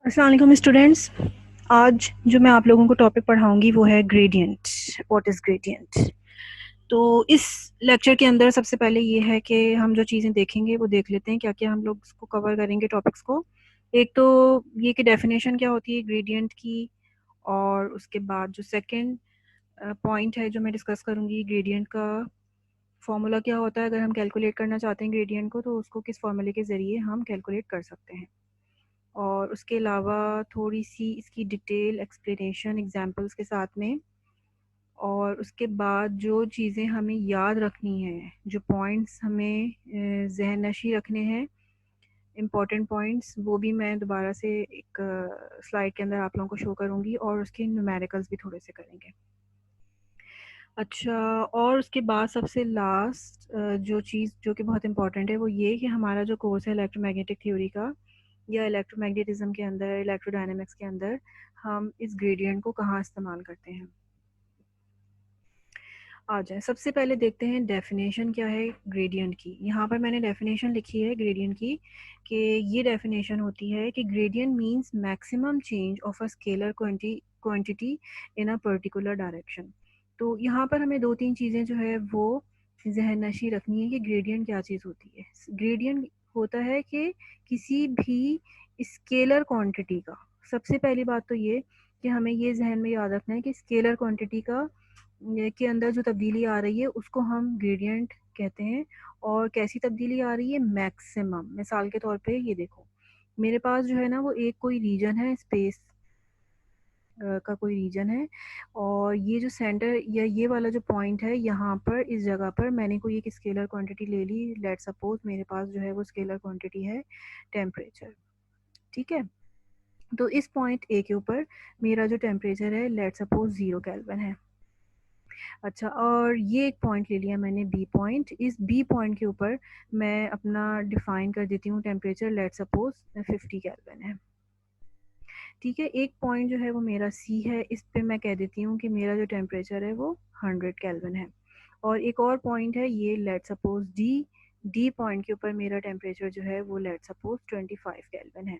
अस्सलाम वालेकुम स्टूडेंट्स। आज जो मैं आप लोगों को टॉपिक पढ़ाऊंगी वो है ग्रेडियंट। What is gradient? तो इस लेक्चर के अंदर सबसे पहले ये है कि हम जो चीज़ें देखेंगे वो देख लेते हैं क्या क्या हम लोग इसको कवर करेंगे टॉपिक्स को। एक तो ये कि डेफिनेशन क्या होती है ग्रेडियंट की, और उसके बाद जो सेकंड पॉइंट है जो मैं डिस्कस करूंगी, ग्रेडियंट का फॉर्मूला क्या होता है। अगर हम कैलकुलेट करना चाहते हैं ग्रेडियंट को तो उसको किस फॉर्मूले के ज़रिए हम कैलकुलेट कर सकते हैं, और उसके अलावा थोड़ी सी इसकी डिटेल एक्सप्लेनेशन एग्जांपल्स के साथ में। और उसके बाद जो चीज़ें हमें याद रखनी है, जो पॉइंट्स हमें जहन नशी रखने हैं, इम्पॉर्टेंट पॉइंट्स, वो भी मैं दोबारा से एक स्लाइड के अंदर आप लोगों को शो करूँगी, और उसके न्यूमेरिकल्स भी थोड़े से करेंगे। अच्छा, और उसके बाद सबसे लास्ट जो चीज़ जो कि बहुत इम्पॉर्टेंट है वो ये कि हमारा जो कोर्स है इलेक्ट्रोमैग्नेटिक थ्योरी का या इलेक्ट्रोमैग्नेटिज्म के अंदर, इलेक्ट्रोडायनामिक्स के अंदर, हम इस ग्रेडियंट को कहाँ इस्तेमाल करते हैं। आ जाए, सबसे पहले देखते हैं डेफिनेशन क्या है ग्रेडियंट की। यहाँ पर मैंने डेफिनेशन लिखी है ग्रेडियंट की, कि ये डेफिनेशन होती है कि gradient means maximum change of a scalar quantity in a particular direction. तो यहाँ पर हमें दो तीन चीज़ें जो है वो जहन नशी रखनी है कि ग्रेडियंट क्या चीज़ होती है। ग्रेडियंट होता है कि किसी भी स्केलर क्वांटिटी का, सबसे पहली बात तो ये कि हमें ये जहन में याद रखना है कि स्केलर क्वांटिटी का के अंदर जो तब्दीली आ रही है उसको हम ग्रेडियंट कहते हैं। और कैसी तब्दीली आ रही है? मैक्सिमम। मिसाल के तौर पे ये देखो, मेरे पास जो है ना वो एक कोई रीजन है, स्पेस का कोई रीजन है, और ये जो सेंटर या ये वाला जो पॉइंट है, यहाँ पर इस जगह पर मैंने कोई एक स्केलर क्वांटिटी ले ली। लेट सपोज मेरे पास जो है वो स्केलर क्वांटिटी है टेम्परेचर। ठीक है, तो इस पॉइंट ए के ऊपर मेरा जो टेम्परेचर है लेट सपोज 0 केल्विन है। अच्छा, और ये एक पॉइंट ले लिया मैंने बी पॉइंट। इस बी पॉइंट के ऊपर मैं अपना डिफाइन कर देती हूँ टेम्परेचर, लेट सपोज 50 केल्विन है। ठीक है, एक पॉइंट जो है वो मेरा सी है, इस पे मैं कह देती हूँ कि मेरा जो टेम्परेचर है वो 100 केल्विन है। और एक और पॉइंट है ये let suppose D. D point के ऊपर मेरा टेम्परेचर जो है वो लेट सपोज 25 केल्विन है।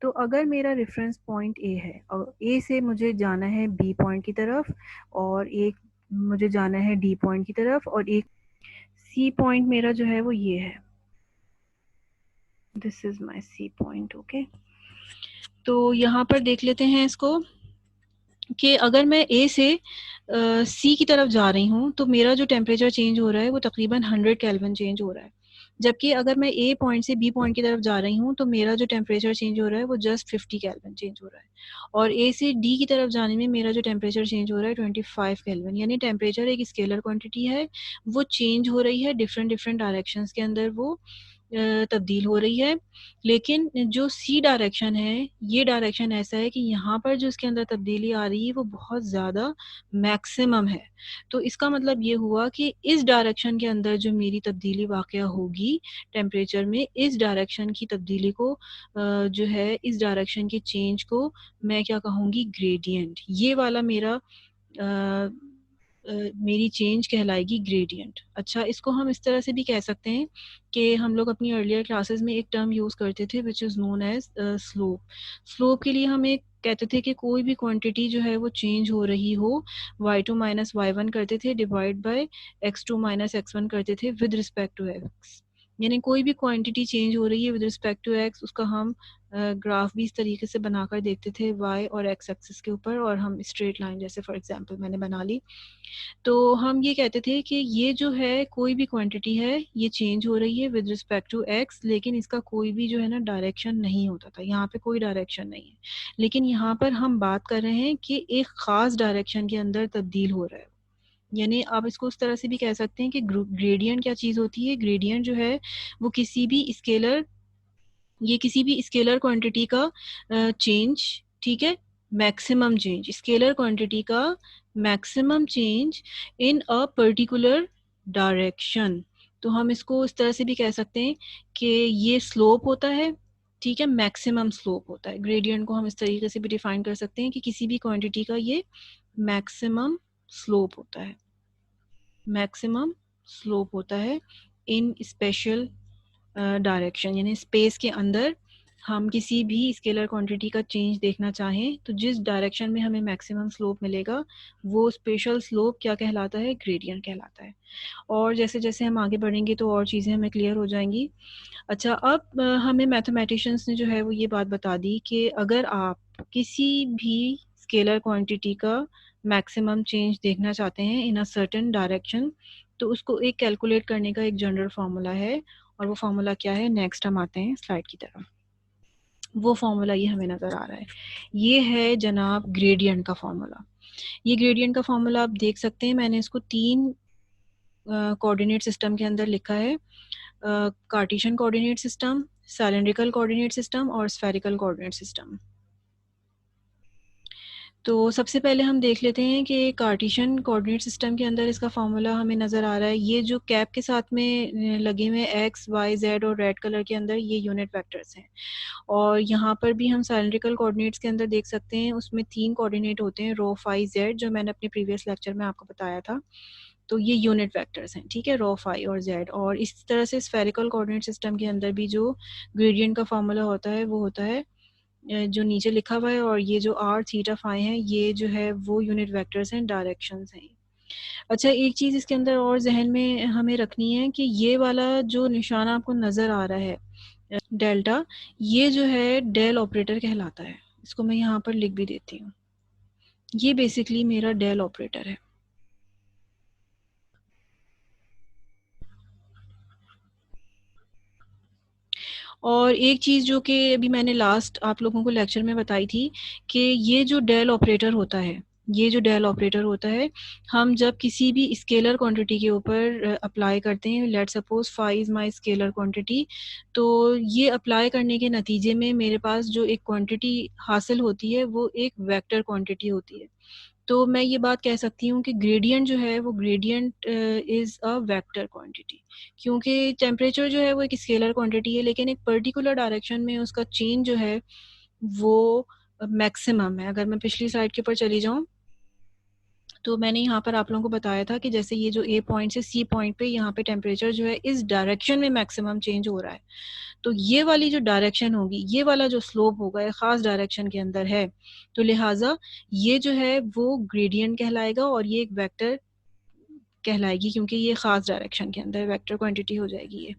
तो अगर मेरा रेफरेंस पॉइंट ए है और ए से मुझे जाना है बी पॉइंट की तरफ, और एक मुझे जाना है डी पॉइंट की तरफ, और एक सी पॉइंट मेरा जो है वो ये है। This is my C point. Okay, तो यहाँ पर देख लेते हैं इसको कि अगर मैं ए से सी की तरफ जा रही हूँ तो मेरा जो टेम्परेचर चेंज हो रहा है वो तकरीबन 100 केल्विन चेंज हो रहा है। जबकि अगर मैं ए पॉइंट से बी पॉइंट की तरफ जा रही हूँ तो मेरा जो टेम्परेचर चेंज हो रहा है वो जस्ट 50 केल्विन चेंज हो रहा है। और ए से डी की तरफ जाने में मेरा जो टेम्परेचर चेंज हो रहा है 25 केल्विन। यानी टेम्परेचर एक स्केलर क्वांटिटी है, वो चेंज हो रही है डिफरेंट डिफरेंट डायरेक्शंस के अंदर, वो तब्दील हो रही है। लेकिन जो सी डायरेक्शन है, ये डायरेक्शन ऐसा है कि यहाँ पर जो इसके अंदर तब्दीली आ रही है वो बहुत ज़्यादा मैक्सिमम है। तो इसका मतलब ये हुआ कि इस डायरेक्शन के अंदर जो मेरी तब्दीली वाक़या होगी टेम्परेचर में, इस डायरेक्शन की तब्दीली को जो है, इस डायरेक्शन के चेंज को मैं क्या कहूँगी? ग्रेडियंट। ये वाला मेरा मेरी चेंज कहलाएगी ग्रेडियंट। अच्छा, इसको हम इस तरह से भी कह सकते हैं कि हम लोग अपनी अर्लियर क्लासेस में एक टर्म यूज़ करते थे which is known as slope. Slope के लिए हम एक कहते थे कि कोई भी क्वांटिटी जो है वो चेंज हो रही हो, y2 माइनस y1 करते थे divide by x2 minus x1 करते थे विद रिस्पेक्ट टू x। यानी कोई भी क्वांटिटी चेंज हो रही है विद रिस्पेक्ट टू x, उसका हम ग्राफ भी इस तरीके से बनाकर देखते थे y और x एक्सिस के ऊपर, और हम स्ट्रेट लाइन जैसे फॉर एग्जांपल मैंने बना ली। तो हम ये कहते थे कि ये जो है कोई भी क्वांटिटी है, ये चेंज हो रही है विद रिस्पेक्ट टू एक्स, लेकिन इसका कोई भी जो है ना डायरेक्शन नहीं होता था। यहाँ पे कोई डायरेक्शन नहीं है, लेकिन यहाँ पर हम बात कर रहे हैं कि एक ख़ास डायरेक्शन के अंदर तब्दील हो रहा है। यानी आप इसको उस तरह से भी कह सकते हैं कि ग्रेडियंट क्या चीज़ होती है। ग्रेडियंट जो है वो किसी भी स्केलर, ये किसी भी स्केलर क्वांटिटी का चेंज, ठीक है, मैक्सिमम चेंज, स्केलर क्वांटिटी का maximum change in a particular direction. तो हम इसको इस तरह से भी कह सकते हैं कि ये स्लोप होता है, ठीक है, मैक्सिमम स्लोप होता है। ग्रेडियंट को हम इस तरीके से भी डिफाइन कर सकते हैं कि किसी भी क्वांटिटी का ये मैक्सिमम स्लोप होता है, मैक्सिमम स्लोप होता है इन स्पेशल डायरेक्शन, यानी स्पेस के अंदर हम किसी भी स्केलर क्वांटिटी का चेंज देखना चाहें तो जिस डायरेक्शन में हमें मैक्सिमम स्लोप मिलेगा वो स्पेशल स्लोप क्या कहलाता है, ग्रेडियंट कहलाता है। और जैसे जैसे हम आगे बढ़ेंगे तो और चीज़ें हमें क्लियर हो जाएंगी। अच्छा, अब हमें मैथमेटिशियंस ने जो है वो ये बात बता दी कि अगर आप किसी भी स्केलर क्वांटिटी का मैक्सिमम चेंज देखना चाहते हैं इन अ सर्टेन डायरेक्शन तो उसको एक कैलकुलेट करने का एक जनरल फार्मूला है। और वो फार्मूला क्या है, नेक्स्ट हम आते हैं स्लाइड की तरफ। वो फार्मूला ये हमें नज़र आ रहा है, ये है जनाब ग्रेडियंट का फार्मूला। ये ग्रेडियंट का फार्मूला आप देख सकते हैं, मैंने इसको 3 कोऑर्डिनेट सिस्टम के अंदर लिखा है, Cartesian coordinate system, cylindrical coordinate system और स्फेरिकल कोऑर्डिनेट सिस्टम। तो सबसे पहले हम देख लेते हैं कि कार्टेशियन कोऑर्डिनेट सिस्टम के अंदर इसका फार्मूला हमें नज़र आ रहा है। ये जो कैप के साथ में लगे हुए एक्स वाई जेड और रेड कलर के अंदर ये यूनिट वेक्टर्स हैं। और यहाँ पर भी हम सिलेंड्रिकल कोऑर्डिनेट्स के अंदर देख सकते हैं, उसमें 3 कोऑर्डिनेट होते हैं, रो फाई जेड, जो मैंने अपने प्रीवियस लेक्चर में आपको बताया था। तो ये यूनिट वेक्टर्स हैं, ठीक है, रो फाई और जेड। और इस तरह से स्फेरिकल कोऑर्डिनेट सिस्टम के अंदर भी जो ग्रेडियंट का फार्मूला होता है वो होता है जो नीचे लिखा हुआ है, और ये जो आर थीटा फाई है ये जो है वो यूनिट वेक्टर्स हैं, डायरेक्शंस हैं। अच्छा, एक चीज़ इसके अंदर और जहन में हमें रखनी है कि ये वाला जो निशान आपको नज़र आ रहा है डेल्टा, ये जो है डेल ऑपरेटर कहलाता है। इसको मैं यहाँ पर लिख भी देती हूँ, ये बेसिकली मेरा डेल ऑपरेटर है। और एक चीज़ जो कि अभी मैंने लास्ट आप लोगों को लेक्चर में बताई थी कि ये जो डेल ऑपरेटर होता है, ये जो डेल ऑपरेटर होता है, हम जब किसी भी स्केलर क्वांटिटी के ऊपर अप्लाई करते हैं, let suppose phi is my scalar quantity, तो ये अप्लाई करने के नतीजे में मेरे पास जो एक क्वांटिटी हासिल होती है वो एक वेक्टर क्वांटिटी होती है। तो मैं ये बात कह सकती हूँ कि ग्रेडियंट जो है वो gradient is a vector quantity, क्योंकि टेम्परेचर जो है वो एक स्केलर क्वांटिटी है, लेकिन एक पर्टिकुलर डायरेक्शन में उसका चेंज जो है वो मैक्सिमम है। अगर मैं पिछली स्लाइड के ऊपर चली जाऊँ तो मैंने यहाँ पर आप लोगों को बताया था कि जैसे ये जो ए पॉइंट से सी पॉइंट पे यहाँ पे टेम्परेचर जो है इस डायरेक्शन में मैक्सिमम चेंज हो रहा है। तो ये वाली जो डायरेक्शन होगी, ये वाला जो स्लोप होगा एक ख़ास डायरेक्शन के अंदर है, तो लिहाजा ये जो है वो ग्रेडियंट कहलाएगा और ये एक वेक्टर कहलाएगी, क्योंकि ये ख़ास डायरेक्शन के अंदर वेक्टर क्वांटिटी हो जाएगी ये।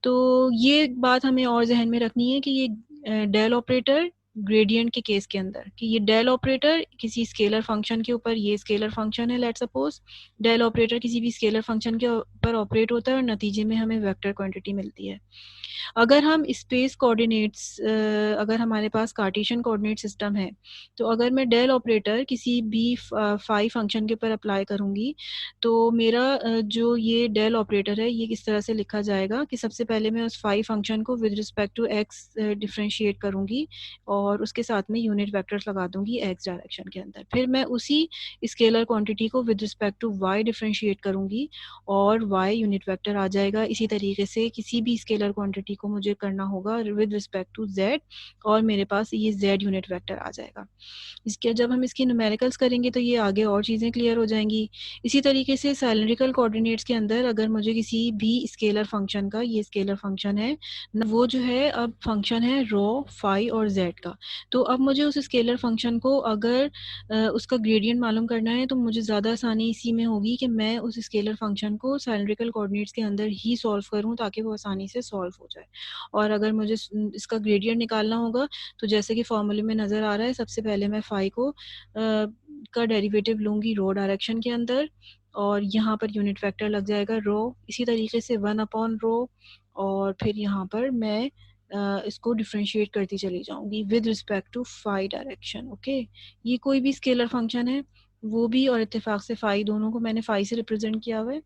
तो ये बात हमें और जहन में रखनी है कि ये डेल ऑपरेटर ग्रेडियंट के केस के अंदर, कि ये डेल ऑपरेटर किसी स्केलर फंक्शन के ऊपर, ये स्केलर फंक्शन है लेट्स सपोज, डेल ऑपरेटर किसी भी स्केलर फंक्शन के ऊपर ऑपरेट होता है और नतीजे में हमें वेक्टर क्वांटिटी मिलती है। अगर हम स्पेस कोऑर्डिनेट्स अगर हमारे पास कार्टेशियन कोऑर्डिनेट सिस्टम है, तो अगर मैं डेल ऑपरेटर किसी भी फाई फंक्शन के ऊपर अप्लाई करूँगी तो मेरा जो ये डेल ऑपरेटर है ये किस तरह से लिखा जाएगा कि सबसे पहले मैं उस फाई फंक्शन को with respect to x differentiate करूँगी और उसके साथ में यूनिट वेक्टर्स लगा दूँगी एक्स डायरेक्शन के अंदर। फिर मैं उसी स्केलर क्वांटिटी को with respect to y differentiate करूँगी और y यूनिट वेक्टर आ जाएगा। इसी तरीके से किसी भी स्केलर क्वांटिटी को मुझे करना होगा विद रिस्पेक्ट टू z और मेरे पास ये z यूनिट वेक्टर आ जाएगा। इसके जब हम इसकी न्यूमेरिकल्स करेंगे तो ये आगे और चीज़ें क्लियर हो जाएंगी। इसी तरीके से सिलेंड्रिकल कोऑर्डिनेट्स के अंदर अगर मुझे किसी भी स्केलर फंक्शन का, ये स्केलर फंक्शन है वो जो है अब फंक्शन है रो फाई और z का, तो अब मुझे उस स्केलर फंक्शन को अगर उसका ग्रेडियंट मालूम करना है तो मुझे ज़्यादा आसानी इसी में होगी कि मैं उस स्केलर फंक्शन को सिलेंड्रिकल कोऑर्डिनेट्स के अंदर ही सॉल्व करूं ताकि वो आसानी से सॉल्व हो जाए। और अगर मुझे इसका ग्रेडियंट निकालना होगा तो जैसे कि फॉर्मूले में नज़र आ रहा है, सबसे पहले मैं फाई को का डेरिवेटिव लूँगी रो डायरेक्शन के अंदर और यहाँ पर यूनिट वेक्टर लग जाएगा रो, इसी तरीके से 1/रो और फिर यहाँ पर मैं इसको डिफरेंशिएट करती चली जाऊँगी with respect to phi direction. Okay, ये कोई भी स्केलर फंक्शन है वो भी, और इत्तेफाक से फाई दोनों को मैंने फाई से रिप्रेजेंट किया हुआ है,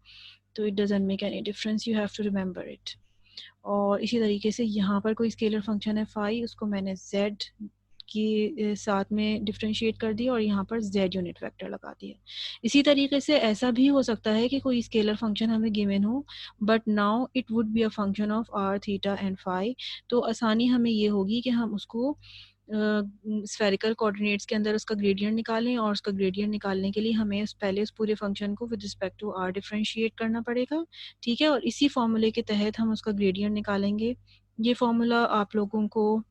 तो it doesn't make any difference, you have to remember it. और इसी तरीके से यहाँ पर कोई स्केलर फंक्शन है फाई, उसको मैंने z के साथ में डिफरेंशिएट कर दिया और यहाँ पर z यूनिट वेक्टर लगा दिया। इसी तरीके से ऐसा भी हो सकता है कि कोई स्केलर फंक्शन हमें गिवन हो but now it would be a function of r theta and phi, तो आसानी हमें ये होगी कि हम उसको स्फेरिकल कोऑर्डिनेट्स के अंदर उसका ग्रेडियंट निकालें और उसका ग्रेडियंट निकालने के लिए हमें पहले उस पूरे फंक्शन को with respect to r differentiate करना पड़ेगा, ठीक है, और इसी फॉर्मूले के तहत हम उसका ग्रेडियंट निकालेंगे। ये फॉर्मूला आप लोगों को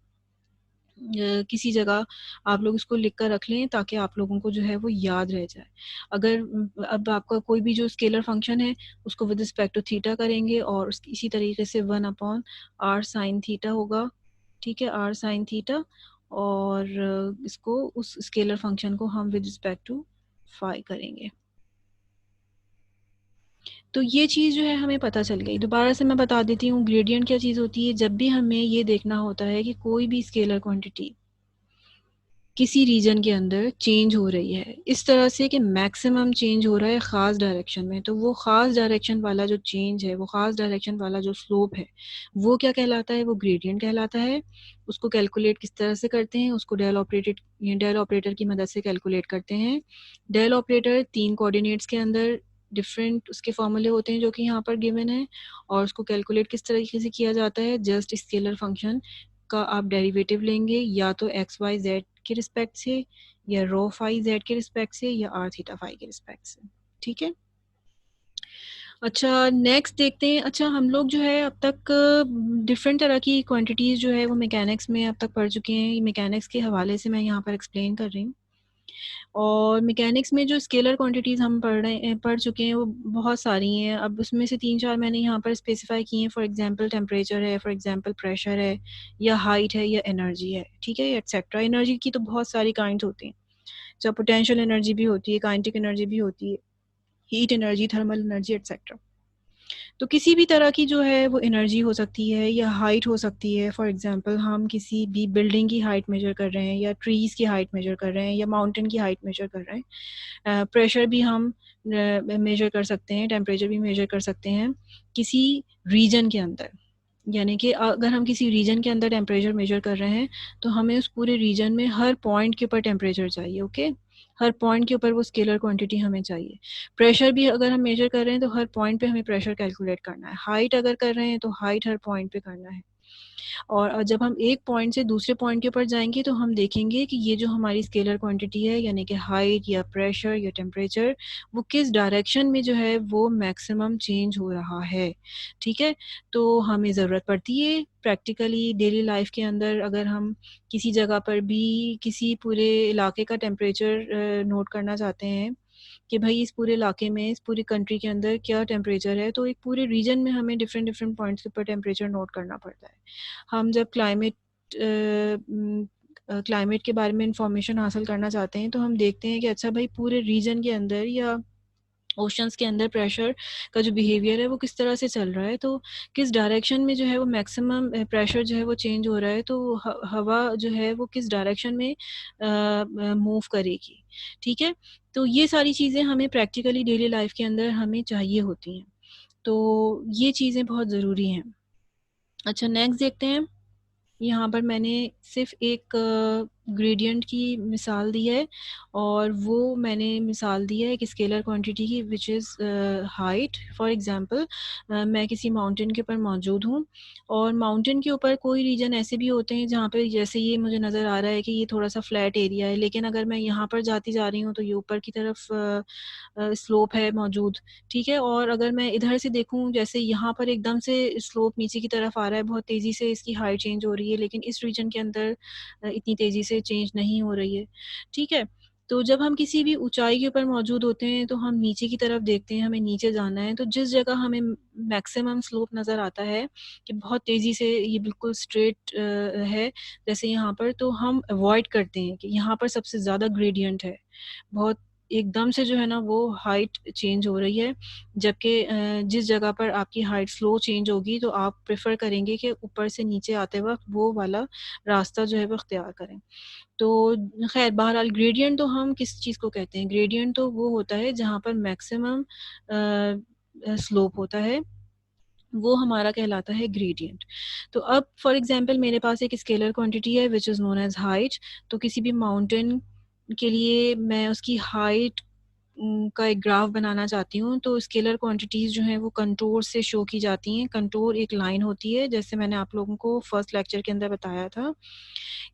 किसी जगह आप लोग इसको लिख कर रख लें ताकि आप लोगों को जो है वो याद रह जाए। अगर अब आपका कोई भी जो स्केलर फंक्शन है उसको विद रिस्पेक्ट टू थीटा करेंगे और इसी तरीके से 1/r साइन थीटा होगा, ठीक है, r साइन थीटा, और इसको उस स्केलर फंक्शन को हम विद रिस्पेक्ट टू फाई करेंगे। तो ये चीज़ जो है हमें पता चल गई। दोबारा से मैं बता देती हूँ ग्रेडियंट क्या चीज़ होती है। जब भी हमें ये देखना होता है कि कोई भी स्केलर क्वांटिटी किसी रीजन के अंदर चेंज हो रही है इस तरह से कि मैक्सिमम चेंज हो रहा है ख़ास डायरेक्शन में, तो वो ख़ास डायरेक्शन वाला जो चेंज है, वो ख़ास डायरेक्शन वाला जो स्लोप है, वो क्या कहलाता है? वो ग्रेडियंट कहलाता है। उसको कैलकुलेट किस तरह से करते हैं? उसको डेल ऑपरेटर की मदद से कैलकुलेट करते हैं। डेल ऑपरेटर 3 कोऑर्डिनेट्स के अंदर डिफरेंट उसके फॉर्मूले होते हैं जो कि यहाँ पर गिवन है, और उसको कैलकुलेट किस तरीके से किया जाता है? जस्ट स्केलर फंक्शन का आप डेरिवेटिव लेंगे, या तो एक्स वाई जेड के रिस्पेक्ट से, या रो फाई जेड के रिस्पेक्ट से, या आर थीटा फाई के रिस्पेक्ट से। ठीक है, अच्छा नेक्स्ट देखते हैं। अच्छा हम लोग जो है अब तक डिफरेंट तरह की क्वांटिटीज़ जो है वो मैकेनिक्स में अब तक पढ़ चुके हैं। मैकेनिक्स के हवाले से मैं यहाँ पर एक्सप्लेन कर रही हूँ। और मैकेनिक्स में जो स्केलर क्वांटिटीज़ हम पढ़ चुके हैं वो बहुत सारी हैं। अब उसमें से 3-4 मैंने यहाँ पर स्पेसिफाई किए हैं। फॉर एग्जांपल टेम्परेचर है, फॉर एग्जांपल प्रेशर है, या हाइट है, या एनर्जी है, ठीक है, एटसेट्रा। एनर्जी की तो बहुत सारी काइंड्स होती हैं, जब पोटेंशियल एनर्जी भी होती है, काइनेटिक एनर्जी भी होती है, heat energy, thermal energy, etcetera. तो किसी भी तरह की जो है वो एनर्जी हो सकती है, या हाइट हो सकती है। फॉर एग्जांपल हम किसी भी बिल्डिंग की हाइट मेजर कर रहे हैं, या ट्रीज़ की हाइट मेजर कर रहे हैं, या माउंटेन की हाइट मेजर कर रहे हैं। प्रेशर भी हम मेजर कर सकते हैं, टेम्परेचर भी मेजर कर सकते हैं किसी रीजन के अंदर। यानी कि अगर हम किसी रीजन के अंदर टेम्परेचर मेजर कर रहे हैं तो हमें उस पूरे रीजन में हर पॉइंट के ऊपर टेम्परेचर चाहिए। ओके, हर पॉइंट के ऊपर वो स्केलर क्वांटिटी हमें चाहिए। प्रेशर भी अगर हम मेजर कर रहे हैं तो हर पॉइंट पे हमें प्रेशर कैलकुलेट करना है। हाइट अगर कर रहे हैं तो हाइट हर पॉइंट पे करना है। और जब हम एक पॉइंट से दूसरे पॉइंट के ऊपर जाएंगे तो हम देखेंगे कि ये जो हमारी स्केलर क्वांटिटी है, यानी कि हाइट या प्रेशर या टेम्परेचर, वो किस डायरेक्शन में जो है वो मैक्सिमम चेंज हो रहा है। ठीक है, तो हमें ज़रूरत पड़ती है प्रैक्टिकली डेली लाइफ के अंदर, अगर हम किसी जगह पर भी किसी पूरे इलाके का टेम्परेचर नोट करना चाहते हैं कि भाई इस पूरे इलाके में, इस पूरी कंट्री के अंदर क्या टेम्परेचर है, तो एक पूरे रीजन में हमें डिफरेंट डिफरेंट पॉइंट्स के ऊपर टेम्परेचर नोट करना पड़ता है। हम जब क्लाइमेट के बारे में इंफॉर्मेशन हासिल करना चाहते हैं तो हम देखते हैं कि अच्छा भाई पूरे रीजन के अंदर या ओशंस के अंदर प्रेशर का जो बिहेवियर है वो किस तरह से चल रहा है, तो किस डायरेक्शन में जो है वो मैक्सिमम प्रेशर जो है वो चेंज हो रहा है, तो हवा जो है वो किस डायरेक्शन में मूव करेगी। ठीक है, तो ये सारी चीज़ें हमें प्रैक्टिकली डेली लाइफ के अंदर हमें चाहिए होती हैं, तो ये चीज़ें बहुत ज़रूरी हैं। अच्छा नेक्स्ट देखते हैं। यहाँ पर मैंने सिर्फ एक ग्रेडियंट की मिसाल दी है, और वो मैंने मिसाल दी है एक स्केलर क्वांटिटी की which is height. For example मैं किसी माउंटेन के ऊपर मौजूद हूँ, और माउंटेन के ऊपर कोई रीजन ऐसे भी होते हैं जहाँ पे जैसे ये मुझे नज़र आ रहा है कि ये थोड़ा सा फ्लैट एरिया है, लेकिन अगर मैं यहाँ पर जाती जा रही हूँ तो ये ऊपर की तरफ स्लोप है मौजूद। ठीक है, और अगर मैं इधर से देखूँ, जैसे यहाँ पर एकदम से स्लोप नीचे की तरफ आ रहा है, बहुत तेज़ी से इसकी हाइट चेंज हो रही है, लेकिन इस रीजन के अंदर इतनी तेज़ी से चेंज नहीं हो रही है। ठीक है, तो जब हम किसी भी ऊंचाई के ऊपर मौजूद होते हैं तो हम नीचे की तरफ देखते हैं, हमें नीचे जाना है, तो जिस जगह हमें मैक्सिमम स्लोप नज़र आता है कि बहुत तेज़ी से ये बिल्कुल स्ट्रेट है, जैसे यहाँ पर, तो हम अवॉइड करते हैं कि यहाँ पर सबसे ज़्यादा ग्रेडियंट है, बहुत एकदम से जो है ना वो हाइट चेंज हो रही है। जबकि जिस जगह पर आपकी हाइट स्लो चेंज होगी तो आप प्रेफर करेंगे कि ऊपर से नीचे आते वक्त वो वाला रास्ता जो है वो अख्तियार करें। तो खैर बहरहाल ग्रेडियंट तो हम किस चीज़ को कहते हैं? ग्रेडियंट तो वो होता है जहाँ पर मैक्सिमम स्लोप होता है, वो हमारा कहलाता है ग्रेडियंट। तो अब फॉर एग्जांपल मेरे पास एक स्केलर क्वांटिटी है which is known as height. तो किसी भी माउंटेन के लिए मैं उसकी हाइट का एक ग्राफ बनाना चाहती हूँ, तो स्केलर क्वांटिटीज़ जो हैं वो कंटूर से शो की जाती हैं। कंटूर एक लाइन होती है, जैसे मैंने आप लोगों को फर्स्ट लेक्चर के अंदर बताया था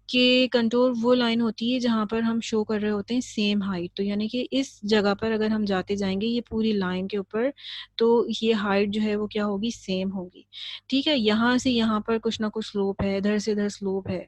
कि कंटूर वो लाइन होती है जहाँ पर हम शो कर रहे होते हैं सेम हाइट। तो यानी कि इस जगह पर अगर हम जाते जाएंगे ये पूरी लाइन के ऊपर, तो ये हाइट जो है वो क्या होगी, सेम होगी। ठीक है, यहाँ से यहाँ पर कुछ ना कुछ स्लोप है, इधर से इधर स्लोप है,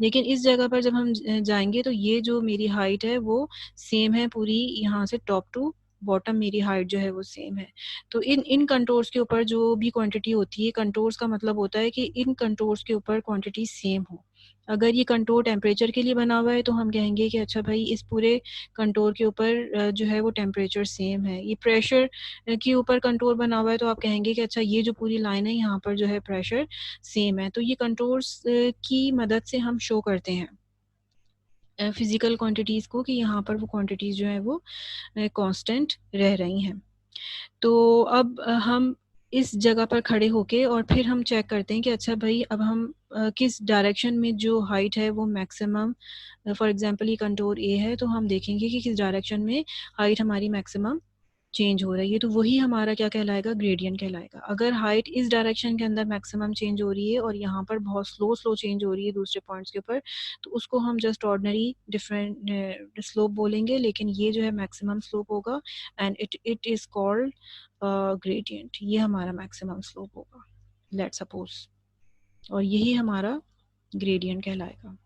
लेकिन इस जगह पर जब हम जाएंगे तो ये जो मेरी हाइट है वो सेम है पूरी, यहाँ से टॉप टू बॉटम मेरी हाइट जो है वो सेम है। तो इन इन कंटोर्स के ऊपर जो भी क्वांटिटी होती है, कंटोर्स का मतलब होता है कि इन कंटोर्स के ऊपर क्वांटिटी सेम हो। अगर ये कंटोर टेम्परेचर के लिए बना हुआ है तो हम कहेंगे कि अच्छा भाई इस पूरे कंटोर के ऊपर जो है वो टेम्परेचर सेम है। ये प्रेशर के ऊपर कंटोर बना हुआ है तो आप कहेंगे कि अच्छा ये जो पूरी लाइन है यहाँ पर जो है प्रेशर सेम है। तो ये कंटोर्स की मदद से हम शो करते हैं फिजिकल क्वांटिटीज़ को कि यहाँ पर वो क्वांटिटीज़ जो है वो कांस्टेंट रह रही हैं। तो अब हम इस जगह पर खड़े होके और फिर हम चेक करते हैं कि अच्छा भाई अब हम किस डायरेक्शन में जो हाइट है वो मैक्सिमम, फॉर एग्जांपल ये कंटूर ए है तो हम देखेंगे कि किस डायरेक्शन में हाइट हमारी मैक्सिमम चेंज हो रही है, तो वही हमारा क्या कहलाएगा, ग्रेडियंट कहलाएगा। अगर हाइट इस डायरेक्शन के अंदर मैक्सिमम चेंज हो रही है और यहाँ पर बहुत स्लो स्लो चेंज हो रही है दूसरे पॉइंट्स के ऊपर, तो उसको हम जस्ट ऑर्डिनरी डिफरेंट स्लोप बोलेंगे, लेकिन ये जो है मैक्सिमम स्लोप होगा and it is called gradient. ये हमारा मैक्सिमम स्लोप होगा, लेट सपोज, और यही हमारा ग्रेडियंट कहलाएगा।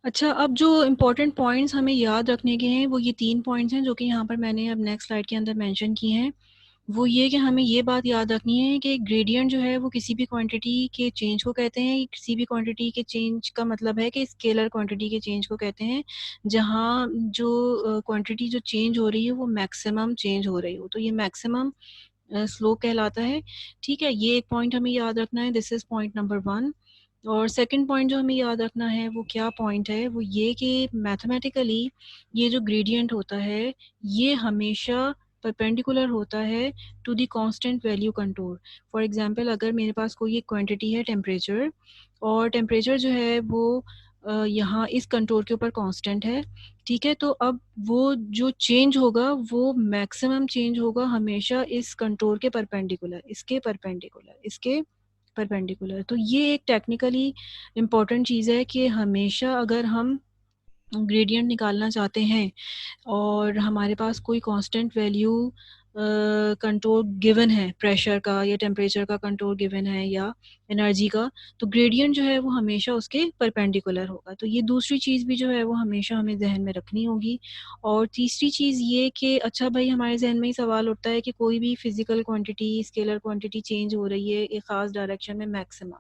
अच्छा, अब जो इम्पोर्टेंट पॉइंट्स हमें याद रखने के हैं वो ये 3 पॉइंट्स हैं जो कि यहाँ पर मैंने अब नेक्स्ट स्लाइड के अंदर मेंशन किए हैं। वो ये कि हमें ये बात याद रखनी है कि ग्रेडियंट जो है वो किसी भी क्वांटिटी के चेंज को कहते हैं। किसी भी क्वांटिटी के चेंज का मतलब है कि स्केलर क्वांटिटी के चेंज को कहते हैं, जहाँ जो क्वांटिटी जो चेंज हो रही है वो मैक्सिमम चेंज हो रही हो, तो ये मैक्सिमम स्लोप कहलाता है। ठीक है, ये एक पॉइंट हमें याद रखना है, दिस इज पॉइंट नंबर 1। और सेकंड पॉइंट जो हमें याद रखना है वो क्या पॉइंट है, वो ये कि मैथमेटिकली ये जो ग्रेडियंट होता है ये हमेशा परपेंडिकुलर होता है to the constant value contour. For example अगर मेरे पास कोई एक क्वांटिटी है टेम्परेचर, और टेम्परेचर जो है वो यहाँ इस कंटूर के ऊपर कांस्टेंट है, ठीक है, तो अब वो जो चेंज होगा वो मैक्सिमम चेंज होगा हमेशा इस कंटूर के परपेंडिकुलर, इसके परपेंडिकुलर। तो ये एक टेक्निकली इम्पॉर्टेंट चीज़ है कि हमेशा अगर हम ग्रेडियंट निकालना चाहते हैं और हमारे पास कोई कांस्टेंट वैल्यू कंट्रोल गिवन है, प्रेशर का या टेम्परेचर का कंट्रोल गिवन है या एनर्जी का, तो ग्रेडियंट जो है वो हमेशा उसके परपेंडिकुलर होगा। तो ये दूसरी चीज़ भी जो है वो हमेशा हमें जहन में रखनी होगी। और तीसरी चीज़ ये कि अच्छा भाई हमारे जहन में ही सवाल उठता है कि कोई भी physical quantity, scalar quantity change हो रही है एक ख़ास डायरेक्शन में मैक्सिमम,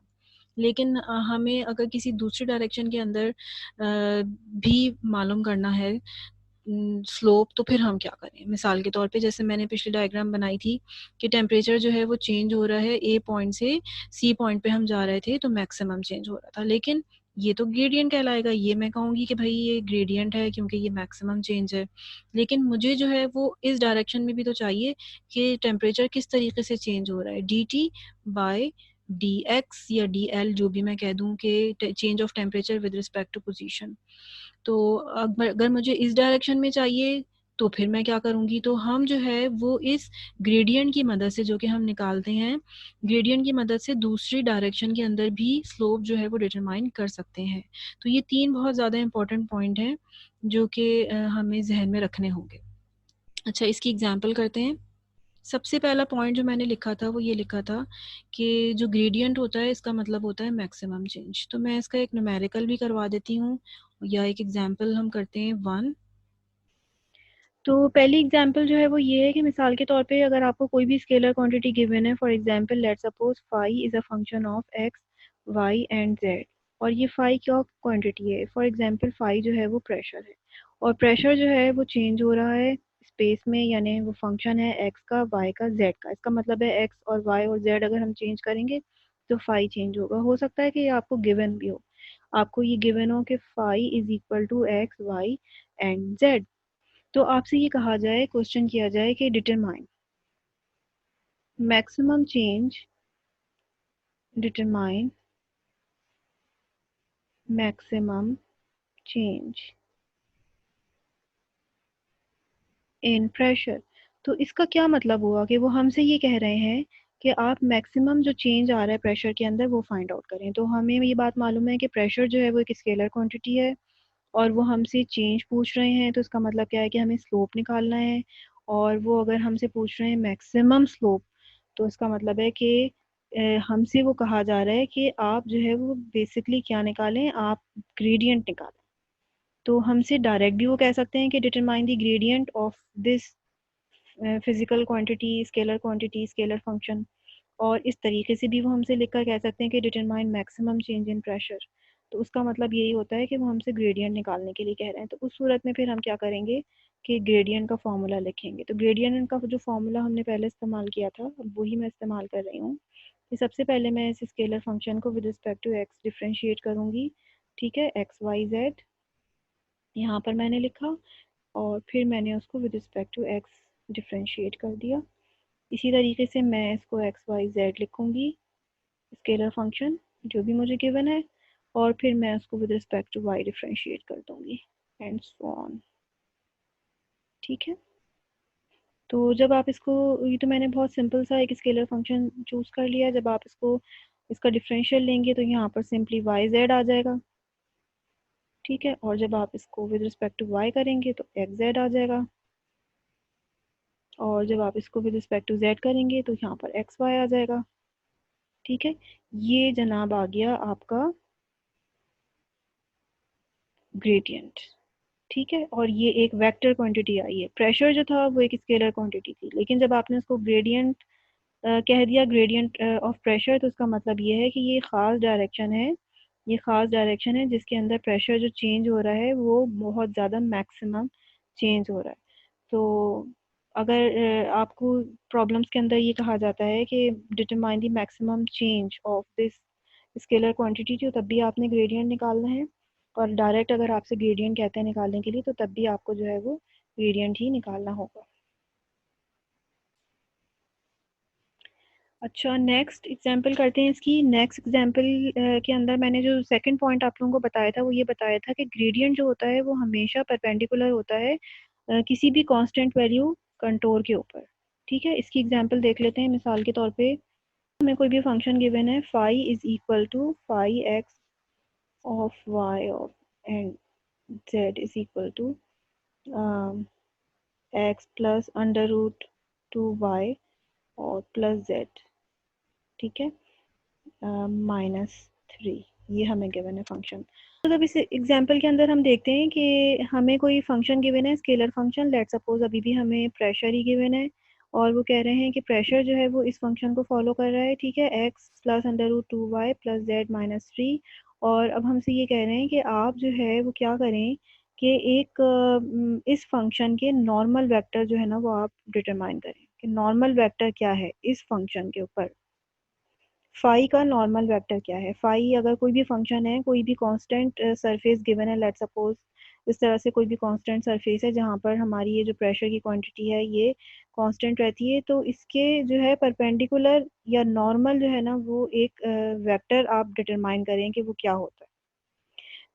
लेकिन हमें अगर किसी दूसरी डायरेक्शन के अंदर भी मालूम करना है स्लोप, तो फिर हम क्या करें। मिसाल के तौर पे जैसे मैंने पिछली डायग्राम बनाई थी कि टेम्परेचर जो है वो चेंज हो रहा है ए पॉइंट से सी पॉइंट पे हम जा रहे थे तो मैक्सिमम चेंज हो रहा था, लेकिन ये तो ग्रेडियंट कहलाएगा, ये मैं कहूँगी कि भाई ये ग्रेडियंट है क्योंकि ये मैक्सिमम चेंज है। लेकिन मुझे जो है वो इस डायरेक्शन में भी तो चाहिए कि टेम्परेचर किस तरीके से चेंज हो रहा है, d t by d x या डी एल, जो भी मैं कह दूँ कि change of temperature with respect to position. तो अगर मुझे इस डायरेक्शन में चाहिए तो फिर मैं क्या करूँगी, तो हम जो है वो इस ग्रेडियंट की मदद से जो कि हम निकालते हैं, ग्रेडियंट की मदद से दूसरी डायरेक्शन के अंदर भी स्लोप जो है वो डिटरमाइन कर सकते हैं। तो ये 3 बहुत ज़्यादा इंपॉर्टेंट पॉइंट हैं जो कि हमें जहन में रखने होंगे। अच्छा, इसकी एग्जांपल करते हैं। सबसे पहला पॉइंट जो मैंने लिखा था वो ये लिखा था कि जो ग्रेडियंट होता है इसका मतलब होता है मैक्सिमम चेंज। तो मैं इसका एक न्यूमेरिकल भी करवा देती हूँ या एक एग्जांपल हम करते हैं 1। तो पहली एग्जांपल जो है वो ये है कि मिसाल के तौर पे अगर आपको कोई भी स्केलर क्वांटिटी गिवन है, for example let suppose phi is a function of x y and z, और ये फाई क्या क्वांटिटी है, फॉर एग्जांपल फाई जो है वो प्रेशर है, और प्रेशर जो है वो चेंज हो रहा है स्पेस में, यानी वो फंक्शन है एक्स का, वाई का, जेड का। इसका मतलब है एक्स और वाई और जेड अगर हम चेंज करेंगे तो फाई चेंज होगा। हो सकता है कि ये आपको गिवन भी हो, आपको ये गिवन हो कि phi is equal to x y and z. तो आपसे ये कहा जाए, क्वेश्चन किया जाए कि determine maximum change, determine maximum change in pressure. तो इसका क्या मतलब हुआ कि वो हमसे ये कह रहे हैं कि आप मैक्सिमम जो चेंज आ रहा है प्रेशर के अंदर वो फाइंड आउट करें। तो हमें ये बात मालूम है कि प्रेशर जो है वो एक स्केलर क्वांटिटी है और वो हमसे चेंज पूछ रहे हैं, तो इसका मतलब क्या है कि हमें स्लोप निकालना है। और वो अगर हमसे पूछ रहे हैं मैक्सिमम स्लोप, तो इसका मतलब है कि हमसे वो कहा जा रहा है कि आप जो है वो बेसिकली क्या निकालें, आप ग्रेडियंट निकालें। तो हमसे डायरेक्ट भी वो कह सकते हैं कि determine the gradient of this physical quantity, scalar quantity, scalar function. और इस तरीके से भी वो हमसे लिखकर कह सकते हैं कि determine maximum change in pressure. तो उसका मतलब यही होता है कि वो हमसे ग्रेडियंट निकालने के लिए कह रहे हैं। तो उस सूरत में फिर हम क्या करेंगे कि ग्रेडियंट का फॉर्मूला लिखेंगे। तो ग्रेडियंट का जो फॉर्मूला हमने पहले इस्तेमाल किया था, अब वही मैं इस्तेमाल कर रही हूँ। कि सबसे पहले मैं इस स्केलर फंक्शन को with respect to x differentiate करूँगी। ठीक है, एक्स वाई जेड यहाँ पर मैंने लिखा, और फिर मैंने उसको with respect to x differentiate कर दिया। इसी तरीके से मैं इसको एक्स वाई जेड लिखूँगी, स्केलर फंक्शन जो भी मुझे गिवन है, और फिर मैं उसको with respect to y differentiate कर दूंगी एंड सो ऑन। ठीक है, तो जब आप इसको, ये तो मैंने बहुत सिंपल सा एक स्केलर फंक्शन चूज कर लिया। जब आप इसको इसका डिफरेंशियल लेंगे तो यहाँ पर सिंपली वाई जेड आ जाएगा। ठीक है, और जब आप इसको विद रिस्पेक्ट टू वाई करेंगे तो एक्स जेड आ जाएगा, और जब आप इसको विद रिस्पेक्ट टू जेड करेंगे तो यहाँ पर एक्स वाई आ जाएगा। ठीक है, ये जनाब आ गया आपका ग्रेडियंट। ठीक है, और ये एक वेक्टर क्वांटिटी आई है। प्रेशर जो था वो एक स्केलर क्वांटिटी थी, लेकिन जब आपने उसको ग्रेडियंट कह दिया, ग्रेडियंट ऑफ प्रेशर, तो उसका मतलब ये है कि ये ख़ास डायरेक्शन है, ये ख़ास डायरेक्शन है जिसके अंदर प्रेशर जो चेंज हो रहा है वो बहुत ज़्यादा मैक्सिमम चेंज हो रहा है। तो अगर आपको प्रॉब्लम्स के अंदर ये कहा जाता है कि determine the maximum change of this scalar quantity, तो तब भी आपने ग्रेडियंट निकालना है। और डायरेक्ट अगर आपसे ग्रेडियंट कहते हैं निकालने के लिए, तो तब भी आपको जो है वो ग्रेडियंट ही निकालना होगा। अच्छा, नेक्स्ट एग्जांपल करते हैं इसकी। नेक्स्ट एग्जांपल के अंदर मैंने जो सेकंड पॉइंट आप लोगों को बताया था वो ये बताया था कि ग्रेडियंट जो होता है वो हमेशा परपेंडिकुलर होता है किसी भी कांस्टेंट वैल्यू कंटोर के ऊपर। ठीक है, इसकी एग्जांपल देख लेते हैं। मिसाल के तौर पे हमें कोई भी फंक्शन गिवन है, phi is equal to phi x of y of and z is equal to x plus under root two y और प्लस जेड। ठीक है, -3, ये हमें गिवन है फंक्शन। मतलब इस एग्जांपल के अंदर हम देखते हैं कि हमें कोई फंक्शन गिवन है, स्केलर फंक्शन। लेट सपोज अभी भी हमें प्रेशर ही गिवन है, और वो कह रहे हैं कि प्रेशर जो है वो इस फंक्शन को फॉलो कर रहा है। ठीक है, x plus under root two y plus z -3। और अब हमसे ये कह रहे हैं कि आप जो है वो क्या करें कि एक इस फंक्शन के नॉर्मल वेक्टर जो है ना वो आप डिटरमाइन करें कि नॉर्मल वेक्टर क्या है इस फंक्शन के ऊपर। फाई का नॉर्मल वेक्टर क्या है? फाई अगर कोई भी फंक्शन है, कोई भी कांस्टेंट सरफेस गिवन है, लेट सपोज इस तरह से कोई भी कांस्टेंट सरफेस है जहाँ पर हमारी ये जो प्रेशर की क्वांटिटी है ये कांस्टेंट रहती है, तो इसके जो है परपेंडिकुलर या नॉर्मल जो है ना वो एक वेक्टर आप डिटरमाइन करें कि वो क्या होता है।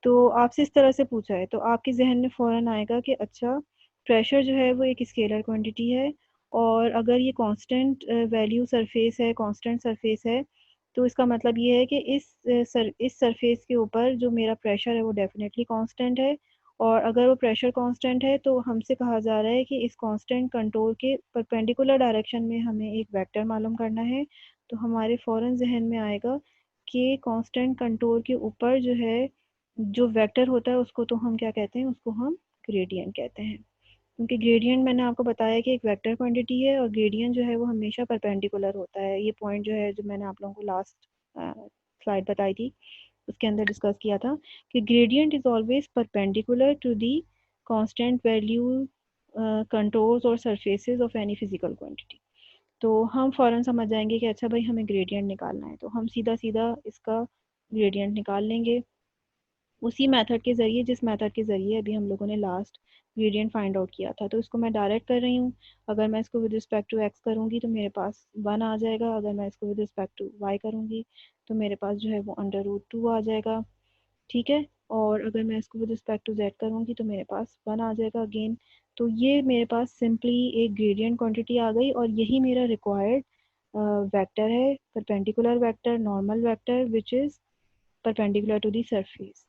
तो आपसे इस तरह से पूछा है तो आपके जहन में फ़ौरन आएगा कि अच्छा, प्रेशर जो है वो एक स्केलर क्वांटिटी है, और अगर ये कांस्टेंट वैल्यू सरफेस है, कांस्टेंट सरफेस है, तो इसका मतलब ये है कि इस सरफेस के ऊपर जो मेरा प्रेशर है वो डेफिनेटली कांस्टेंट है। और अगर वो प्रेशर कांस्टेंट है तो हमसे कहा जा रहा है कि इस कांस्टेंट कंट्रोल के परपेंडिकुलर डायरेक्शन में हमें एक वेक्टर मालूम करना है। तो हमारे फ़ौरन जहन में आएगा कि कांस्टेंट कंट्रोल के ऊपर जो है जो वेक्टर होता है उसको तो हम क्या कहते हैं, उसको हम ग्रेडियंट कहते हैं। क्योंकि ग्रेडियंट मैंने आपको बताया कि एक वेक्टर क्वांटिटी है, और ग्रेडियंट जो है वो हमेशा परपेंडिकुलर होता है। ये पॉइंट जो है जो मैंने आप लोगों को लास्ट स्लाइड बताई थी उसके अंदर डिस्कस किया था कि gradient is always perpendicular to the constant value contours और surfaces of any physical quantity. तो हम फ़ौरन समझ जाएंगे कि अच्छा भाई हमें ग्रेडियंट निकालना है, तो हम सीधा सीधा इसका ग्रेडियंट निकाल लेंगे उसी मेथड के ज़रिए जिस मेथड के ज़रिए अभी हम लोगों ने लास्ट ग्रेडियंट फाइंड आउट किया था। तो इसको मैं डायरेक्ट कर रही हूँ। अगर मैं इसको विद रिस्पेक्ट टू एक्स करूँगी तो मेरे पास 1 आ जाएगा, अगर मैं इसको विद रिस्पेक्ट टू वाई करूँगी तो मेरे पास जो है वो अंडर रूट 2 आ जाएगा। ठीक है, और अगर मैं इसको विद रिस्पेक्ट टू जेड करूँगी तो मेरे पास 1 आ जाएगा अगेन। तो ये मेरे पास सिंपली एक ग्रेडियंट क्वांटिटी आ गई और यही मेरा रिक्वायर्ड वेक्टर है, perpendicular vector, normal vector which is perpendicular to the surface.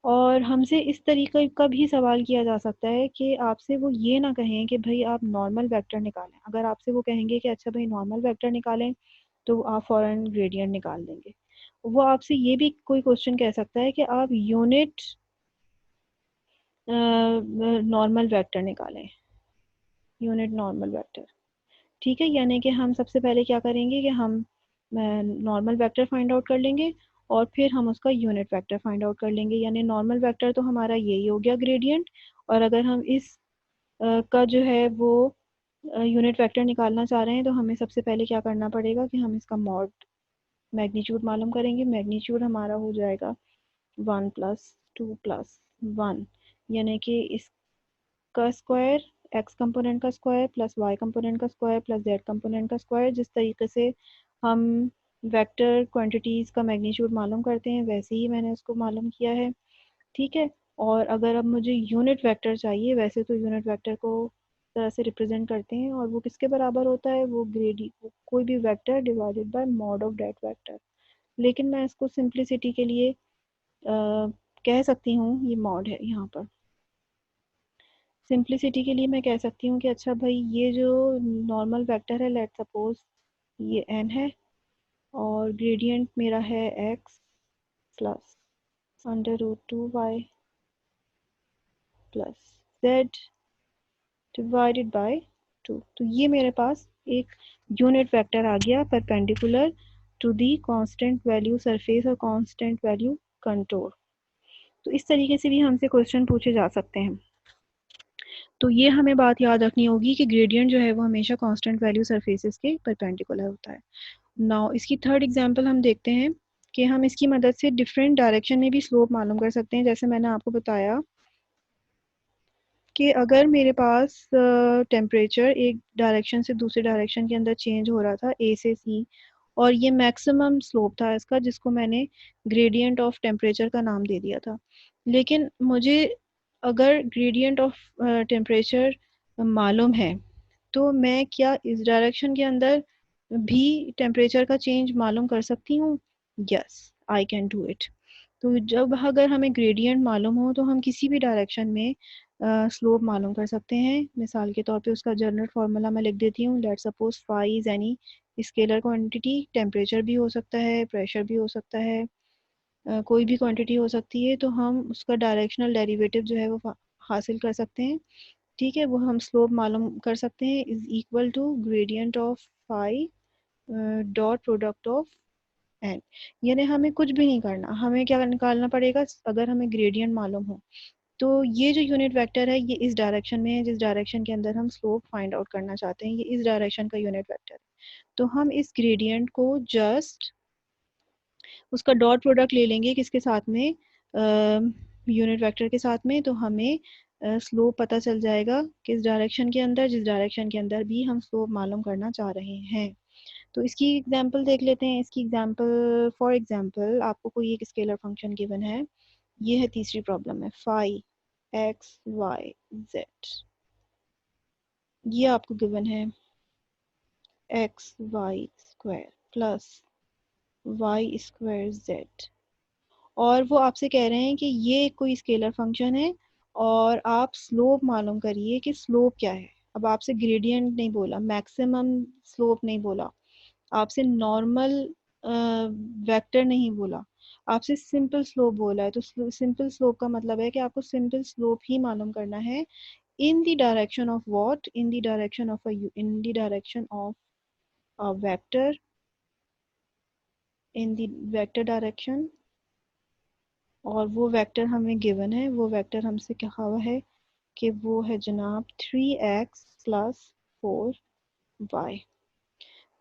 और हमसे इस तरीके का भी सवाल किया जा सकता है कि आपसे वो ये ना कहें कि भाई आप नॉर्मल वेक्टर निकालें। अगर आपसे वो कहेंगे कि अच्छा भाई नॉर्मल वेक्टर निकालें, तो आप फ़ौरन ग्रेडियंट निकाल देंगे। वो आपसे ये भी कोई क्वेश्चन कह सकता है कि आप यूनिट नॉर्मल वेक्टर निकालें, यूनिट नॉर्मल वेक्टर। ठीक है, यानी कि हम सबसे पहले क्या करेंगे कि हम नॉर्मल वेक्टर फाइंड आउट कर लेंगे और फिर हम उसका यूनिट वेक्टर फाइंड आउट कर लेंगे। यानी नॉर्मल वेक्टर तो हमारा यही हो गया ग्रेडियंट, और अगर हम इस का जो है वो यूनिट वेक्टर निकालना चाह रहे हैं तो हमें सबसे पहले क्या करना पड़ेगा कि हम इसका मॉड मैग्नीट्यूड मालूम करेंगे। मैग्नीट्यूड हमारा हो जाएगा 1 + 2 + 1, यानी कि इसका स्क्वायर, एक्स कंपोनेंट का स्क्वायर प्लस वाई कंपोनेंट का स्क्वायर प्लस जेड कंपोनेंट का स्क्वायर। जिस तरीके से हम वेक्टर क्वांटिटीज़ का मैग्नीट्यूड मालूम करते हैं वैसे ही मैंने उसको मालूम किया है। ठीक है, और अगर अब मुझे यूनिट वेक्टर चाहिए, वैसे तो यूनिट वेक्टर को तरह से रिप्रेजेंट करते हैं और वो किसके बराबर होता है, वो कोई भी vector divided by mod of that vector. लेकिन मैं इसको सिंप्लिसिटी के लिए कह सकती हूँ, ये मॉड है यहाँ पर, सिंप्लिसिटी के लिए मैं कह सकती हूँ कि अच्छा भाई ये जो नॉर्मल वेक्टर है, लेट सपोज ये n है और ग्रेडियंट मेरा है x plus √2y plus z divided by 2। तो ये मेरे पास एक यूनिट वेक्टर आ गया perpendicular to the constant value surface और कांस्टेंट वैल्यू कंटूर। तो इस तरीके से भी हमसे क्वेश्चन पूछे जा सकते हैं। तो ये हमें बात याद रखनी होगी कि ग्रेडियंट जो है वो हमेशा कांस्टेंट वैल्यू सरफेसेस के परपेंडिकुलर होता है। नाउ इसकी थर्ड एग्जांपल हम देखते हैं कि हम इसकी मदद से डिफरेंट डायरेक्शन में भी स्लोप मालूम कर सकते हैं। जैसे मैंने आपको बताया कि अगर मेरे पास टेम्परेचर एक डायरेक्शन से दूसरे डायरेक्शन के अंदर चेंज हो रहा था ए से सी, और ये मैक्सिमम स्लोप था इसका, जिसको मैंने ग्रेडियंट ऑफ टेम्परेचर का नाम दे दिया था। लेकिन मुझे अगर ग्रेडियंट ऑफ टेम्परेचर मालूम है तो मैं क्या इस डायरेक्शन के अंदर भी टेम्परेचर का चेंज मालूम कर सकती हूँ? Yes, I can do it. तो जब अगर हमें ग्रेडियंट मालूम हो तो हम किसी भी डायरेक्शन में स्लोप मालूम कर सकते हैं। मिसाल के तौर पे उसका जनरल फार्मूला मैं लिख देती हूँ। Let suppose phi is any scalar quantity, temperature भी हो सकता है, प्रेशर भी हो सकता है, कोई भी क्वांटिटी हो सकती है। तो हम उसका डायरेक्शनल डेरिवेटिव जो है वो हासिल कर सकते हैं। ठीक है, वो हम स्लोप मालूम कर सकते हैं is equal to gradient of phi dot product of n. यानी हमें कुछ भी नहीं करना, हमें क्या निकालना पड़ेगा अगर हमें ग्रेडियंट मालूम हो। तो ये जो यूनिट वेक्टर है ये इस डायरेक्शन में है, जिस डायरेक्शन के अंदर हम स्लोप फाइंड आउट करना चाहते हैं, ये इस डायरेक्शन का यूनिट वेक्टर है। तो हम इस ग्रेडियंट को जस्ट उसका डॉट प्रोडक्ट ले लेंगे किसके साथ में, यूनिट वेक्टर के साथ में। तो हमें स्लोप पता चल जाएगा किस डायरेक्शन के अंदर, जिस डायरेक्शन के अंदर भी हम स्लोप मालूम करना चाह रहे हैं। तो इसकी एग्जांपल देख लेते हैं। इसकी एग्जांपल, फॉर एग्जांपल आपको कोई एक स्केलर फंक्शन गिवन है, ये है तीसरी प्रॉब्लम में, फाई एक्स वाई जेड। ये आपको गिवन है x y square plus y square z, और वो आपसे कह रहे हैं कि ये कोई स्केलर फंक्शन है और आप स्लोप मालूम करिए कि स्लोप क्या है। अब आपसे ग्रेडियंट नहीं बोला, मैक्सिमम स्लोप नहीं बोला, आपसे नॉर्मल वेक्टर नहीं बोला, आपसे सिंपल स्लोप बोला है। तो सिंपल स्लोप का मतलब है कि आपको सिंपल स्लोप ही मालूम करना है इन the direction of what, in the direction of in the direction of a vector, in the vector direction. और वो वेक्टर हमें गिवन है, वो वेक्टर हमसे कहा हुआ है कि वो है जनाब 3x + 4y।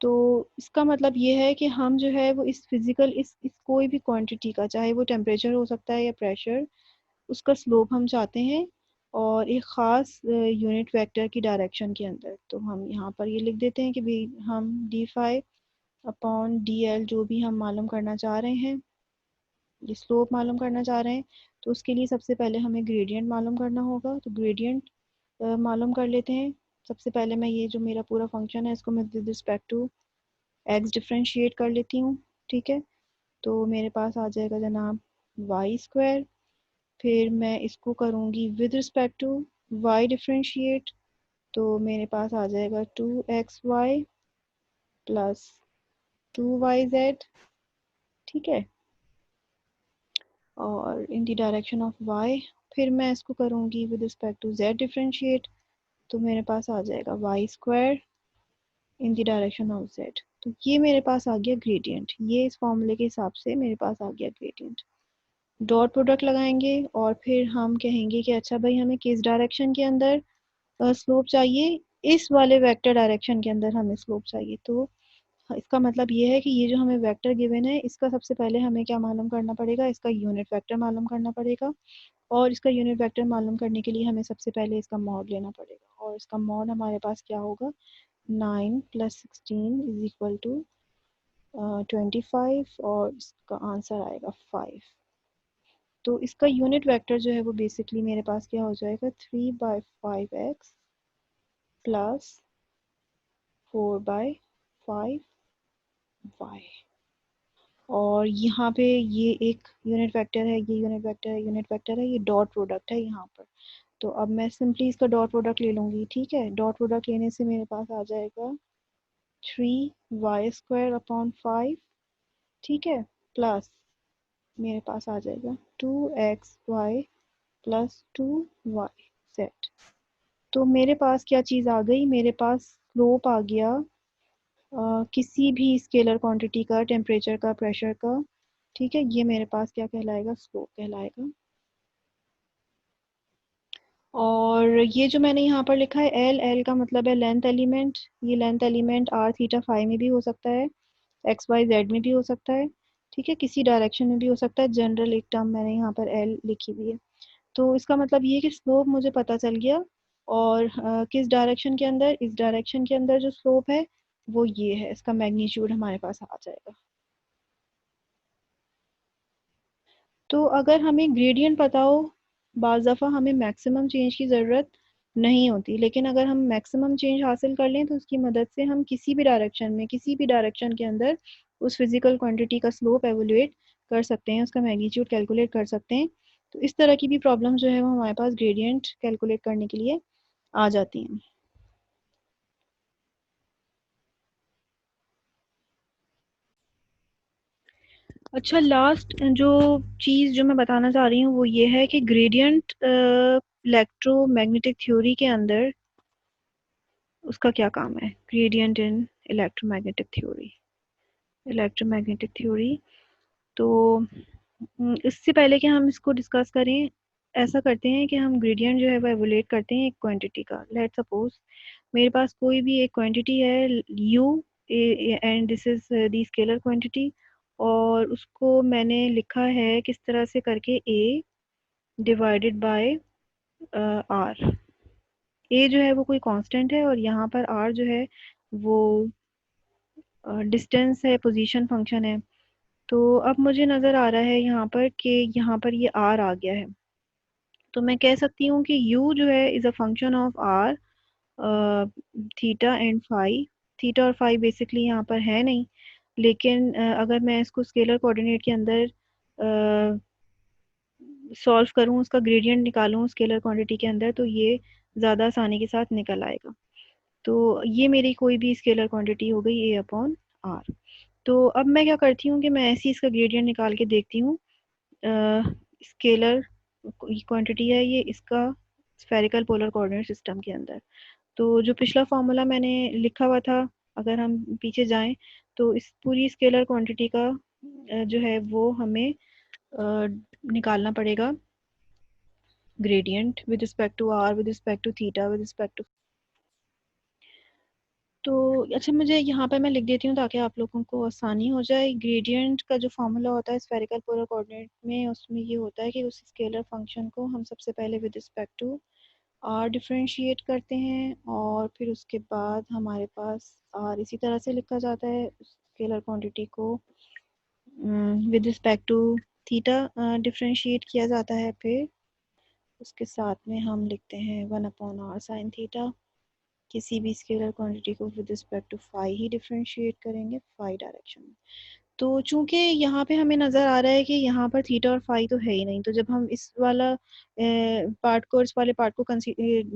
तो इसका मतलब ये है कि हम जो है वो इस फिजिकल इस कोई भी क्वांटिटी का, चाहे वो टेम्परेचर हो सकता है या प्रेशर, उसका स्लोप हम चाहते हैं और एक ख़ास यूनिट वेक्टर की डायरेक्शन के अंदर। तो हम यहाँ पर ये लिख देते हैं कि भाई हम d phi upon d l जो भी हम मालूम करना चाह रहे हैं ये स्लोप मालूम करना चाह रहे हैं, तो उसके लिए सबसे पहले हमें ग्रेडियंट मालूम करना होगा। तो ग्रेडियंट मालूम कर लेते हैं। सबसे पहले मैं ये जो मेरा पूरा फंक्शन है इसको मैं with respect to x differentiate कर लेती हूँ। ठीक है, तो मेरे पास आ जाएगा जनाब वाई स्क्वायर। फिर मैं इसको करूँगी with respect to y differentiate, तो मेरे पास आ जाएगा 2xy प्लस 2yz। ठीक है, और in the direction of y। फिर मैं इसको करूँगी with respect to z differentiate, तो मेरे पास आ जाएगा y square in the direction of z। तो ये मेरे पास आ गया ग्रेडियंट। ये इस फॉर्मूले के हिसाब से मेरे पास आ गया ग्रेडियंट। डॉट प्रोडक्ट लगाएंगे और फिर हम कहेंगे कि अच्छा भाई हमें किस डायरेक्शन के अंदर स्लोप चाहिए, इस वाले वेक्टर डायरेक्शन के अंदर हमें स्लोप चाहिए। तो इसका मतलब ये है कि ये जो हमें वेक्टर गिवन है इसका सबसे पहले हमें क्या मालूम करना पड़ेगा, इसका यूनिट वेक्टर मालूम करना पड़ेगा। और इसका यूनिट वेक्टर मालूम करने के लिए हमें सबसे पहले इसका मॉड लेना पड़ेगा, और इसका मॉड हमारे पास क्या होगा, 9 + 16 = 25, और इसका आंसर आएगा 5। तो इसका यूनिट वेक्टर जो है वो बेसिकली मेरे पास क्या हो जाएगा, 3/5x प्लस 4/5y। और यहाँ पे ये एक यूनिट वेक्टर है, ये यूनिट वेक्टर है, यूनिट वेक्टर है, ये डॉट प्रोडक्ट है यहाँ पर। तो अब मैं सिंपली इसका डॉट प्रोडक्ट ले लूँगी। ठीक है, डॉट प्रोडक्ट लेने से मेरे पास आ जाएगा 3y² / 5। ठीक है, प्लस मेरे पास आ जाएगा 2xy प्लस 2yz। तो मेरे पास क्या चीज़ आ गई, मेरे पास स्लोप आ गया किसी भी स्केलर क्वांटिटी का, टेम्परेचर का, प्रेशर का। ठीक है, ये मेरे पास क्या कहलाएगा, स्लोप कहलाएगा। और ये जो मैंने यहाँ पर लिखा है एल, एल का मतलब है लेंथ एलिमेंट। ये length element r, theta, phi में भी हो सकता है, एक्स, वाई, जेड में भी हो सकता है। ठीक है, किसी डायरेक्शन में भी हो सकता है। जनरल एक टर्म मैंने यहाँ पर एल लिखी हुई है। तो इसका मतलब ये है कि स्लोप मुझे पता चल गया, और किस डायरेक्शन के अंदर, इस डायरेक्शन के अंदर जो स्लोप है वो ये है, इसका मैग्नीट्यूड हमारे पास आ जाएगा। तो अगर हमें ग्रेडियंट पता हो, बाज़ दफ़ा हमें मैक्सिमम चेंज की ज़रूरत नहीं होती, लेकिन अगर हम मैक्सिमम चेंज हासिल कर लें तो उसकी मदद से हम किसी भी डायरेक्शन में, किसी भी डायरेक्शन के अंदर उस फिज़िकल क्वांटिटी का स्लोप एवोल्यूएट कर सकते हैं, उसका मैग्नीट्यूड कैलकुलेट कर सकते हैं। तो इस तरह की भी प्रॉब्लम जो है वो हमारे पास ग्रेडियंट कैलकुलेट करने के लिए आ जाती हैं। अच्छा, लास्ट जो चीज़ जो मैं बताना चाह रही हूँ वो ये है कि ग्रेडियंट इलेक्ट्रोमैग्नेटिक थ्योरी के अंदर उसका क्या काम है। ग्रेडियंट इन इलेक्ट्रोमैग्नेटिक थ्योरी, इलेक्ट्रोमैग्नेटिक थ्योरी। तो इससे पहले कि हम इसको डिस्कस करें, ऐसा करते हैं कि हम ग्रेडियंट जो है वो एवोलेट करते हैं एक क्वांटिटी का। लेट सपोज मेरे पास कोई भी एक क्वांटिटी है u, and this is the scalar quantity, और उसको मैंने लिखा है किस तरह से करके, a divided by r। a जो है वो कोई कांस्टेंट है, और यहाँ पर r जो है वो डिस्टेंस है, पोजीशन फंक्शन है। तो अब मुझे नज़र आ रहा है यहाँ पर कि यहाँ पर ये r आ गया है। तो मैं कह सकती हूँ कि u जो है is a function of r, theta and phi. Theta और फाई बेसिकली यहाँ पर है नहीं, लेकिन अगर मैं इसको स्केलर कोऑर्डिनेट के अंदर सॉल्व करूँ, उसका ग्रेडियंट निकालूँ स्केलर क्वांटिटी के अंदर, तो ये ज़्यादा आसानी के साथ निकल आएगा। तो ये मेरी कोई भी स्केलर क्वांटिटी हो गई a/r। तो अब मैं क्या करती हूँ कि मैं ऐसे ही इसका ग्रेडियंट निकाल के देखती हूँ। स्केलर क्वांटिटी है ये, इसका स्फेरिकल पोलर कोऑर्डिनेट सिस्टम के अंदर। तो जो पिछला फॉर्मूला मैंने लिखा हुआ था, अगर हम पीछे जाएं तो इस पूरी स्केलर क्वांटिटी का जो है वो हमें निकालना पड़ेगा gradient with respect to r, with respect to theta, with respect to. तो अच्छा, मुझे यहाँ पे मैं लिख देती हूँ ताकि आप लोगों को आसानी हो जाए। ग्रेडियंट का जो फॉर्मूला होता है स्फेरिकल पोलर कोऑर्डिनेट में, उसमें ये होता है कि उस स्केलर फंक्शन को हम सबसे पहले with respect to r differentiate करते हैं, और फिर उसके बाद हमारे पास r इसी तरह से लिखा जाता है स्केलर क्वांटिटी को with respect to theta differentiate किया जाता है, फिर उसके साथ में हम लिखते हैं 1/r साइन थीटा। किसी भी स्केलर क्वांटिटी को विद रिस्पेक्ट टू फाई ही डिफ्रेंशिएट करेंगे, फाई डायरेक्शन में। तो चूंकि यहाँ पे हमें नज़र आ रहा है कि यहाँ पर थीटा और फाई तो है ही नहीं, तो जब हम इस वाला पार्ट को, इस वाले पार्ट को